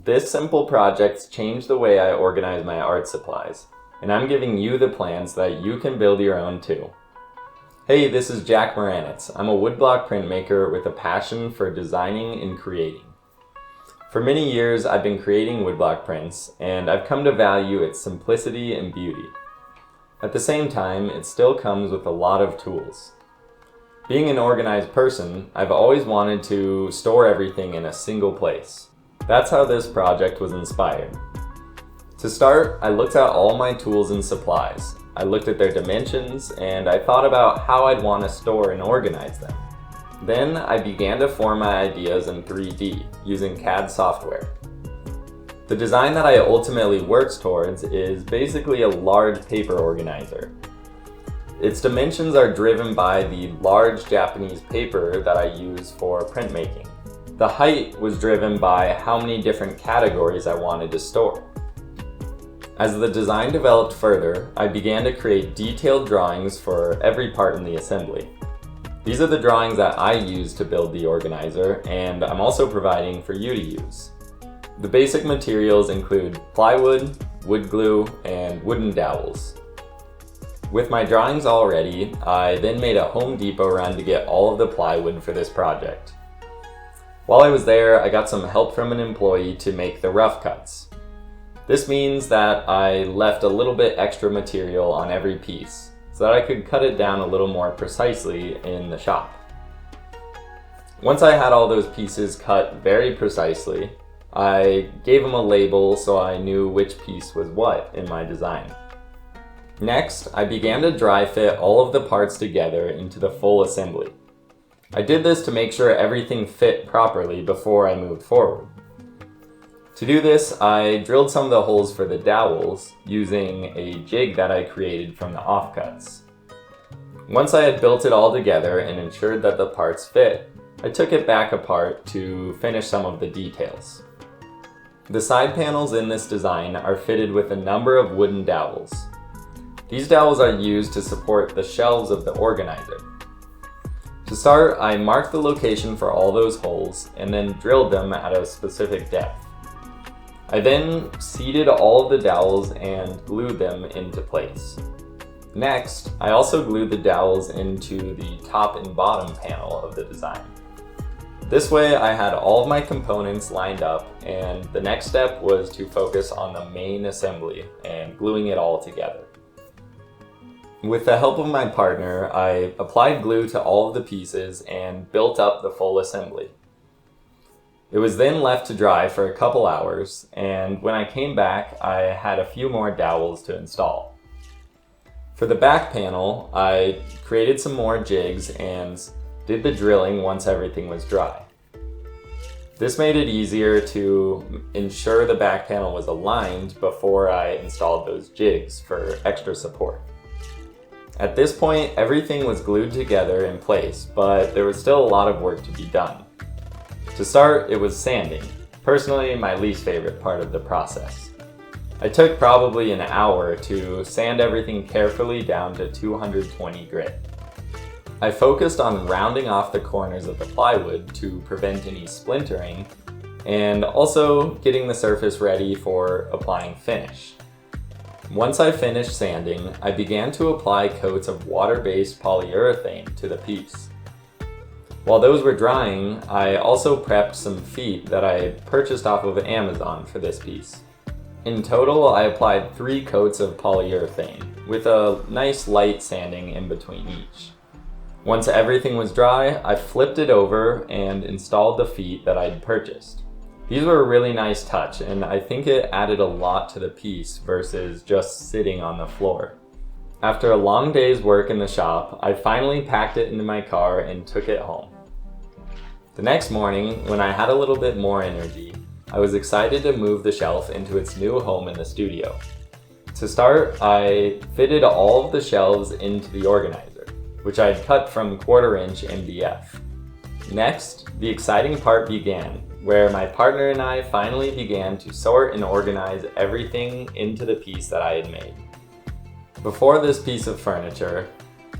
This simple project changed the way I organize my art supplies, and I'm giving you the plan so that you can build your own too. Hey, this is Jack Moranitz. I'm a woodblock printmaker with a passion for designing and creating. For many years, I've been creating woodblock prints, and I've come to value its simplicity and beauty. At the same time, it still comes with a lot of tools. Being an organized person, I've always wanted to store everything in a single place. That's how this project was inspired. To start, I looked at all my tools and supplies. I looked at their dimensions, and I thought about how I'd want to store and organize them. Then I began to form my ideas in 3D using CAD software. The design that I ultimately worked towards is basically a large paper organizer. Its dimensions are driven by the large Japanese paper that I use for printmaking. The height was driven by how many different categories I wanted to store. As the design developed further, I began to create detailed drawings for every part in the assembly. These are the drawings that I use to build the organizer, and I'm also providing for you to use. The basic materials include plywood, wood glue, and wooden dowels. With my drawings all ready, I then made a Home Depot run to get all of the plywood for this project. While I was there, I got some help from an employee to make the rough cuts. This means that I left a little bit extra material on every piece so that I could cut it down a little more precisely in the shop. Once I had all those pieces cut very precisely, I gave them a label so I knew which piece was what in my design. Next, I began to dry fit all of the parts together into the full assembly. I did this to make sure everything fit properly before I moved forward. To do this, I drilled some of the holes for the dowels using a jig that I created from the offcuts. Once I had built it all together and ensured that the parts fit, I took it back apart to finish some of the details. The side panels in this design are fitted with a number of wooden dowels. These dowels are used to support the shelves of the organizer. To start, I marked the location for all those holes and then drilled them at a specific depth. I then seated all of the dowels and glued them into place. Next, I also glued the dowels into the top and bottom panel of the design. This way I had all of my components lined up, and the next step was to focus on the main assembly and gluing it all together. With the help of my partner, I applied glue to all of the pieces and built up the full assembly. It was then left to dry for a couple hours, and when I came back, I had a few more dowels to install. For the back panel, I created some more jigs and did the drilling once everything was dry. This made it easier to ensure the back panel was aligned before I installed those jigs for extra support. At this point, everything was glued together in place, but there was still a lot of work to be done. To start, it was sanding, personally my least favorite part of the process. I took probably an hour to sand everything carefully down to 220 grit. I focused on rounding off the corners of the plywood to prevent any splintering, and also getting the surface ready for applying finish. Once I finished sanding, I began to apply coats of water-based polyurethane to the piece. While those were drying, I also prepped some feet that I purchased off of Amazon for this piece. In total, I applied 3 coats of polyurethane, with a nice light sanding in between each. Once everything was dry, I flipped it over and installed the feet that I'd purchased. These were a really nice touch, and I think it added a lot to the piece versus just sitting on the floor. After a long day's work in the shop, I finally packed it into my car and took it home. The next morning, when I had a little bit more energy, I was excited to move the shelf into its new home in the studio. To start, I fitted all of the shelves into the organizer, which I had cut from 1/4" MDF. Next, the exciting part began, where my partner and I finally began to sort and organize everything into the piece that I had made. Before this piece of furniture,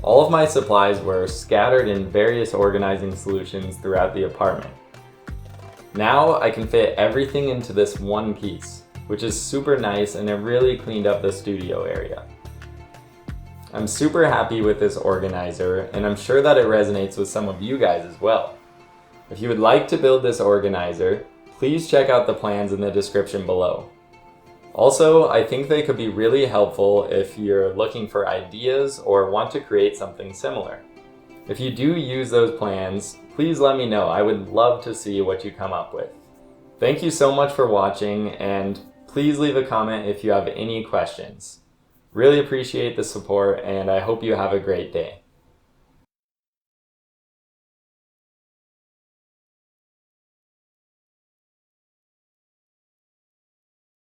all of my supplies were scattered in various organizing solutions throughout the apartment. Now I can fit everything into this one piece, which is super nice, and it really cleaned up the studio area. I'm super happy with this organizer, and I'm sure that it resonates with some of you guys as well. If you would like to build this organizer, please check out the plans in the description below. Also, I think they could be really helpful if you're looking for ideas or want to create something similar. If you do use those plans, please let me know. I would love to see what you come up with. Thank you so much for watching, and please leave a comment if you have any questions. Really appreciate the support, and I hope you have a great day.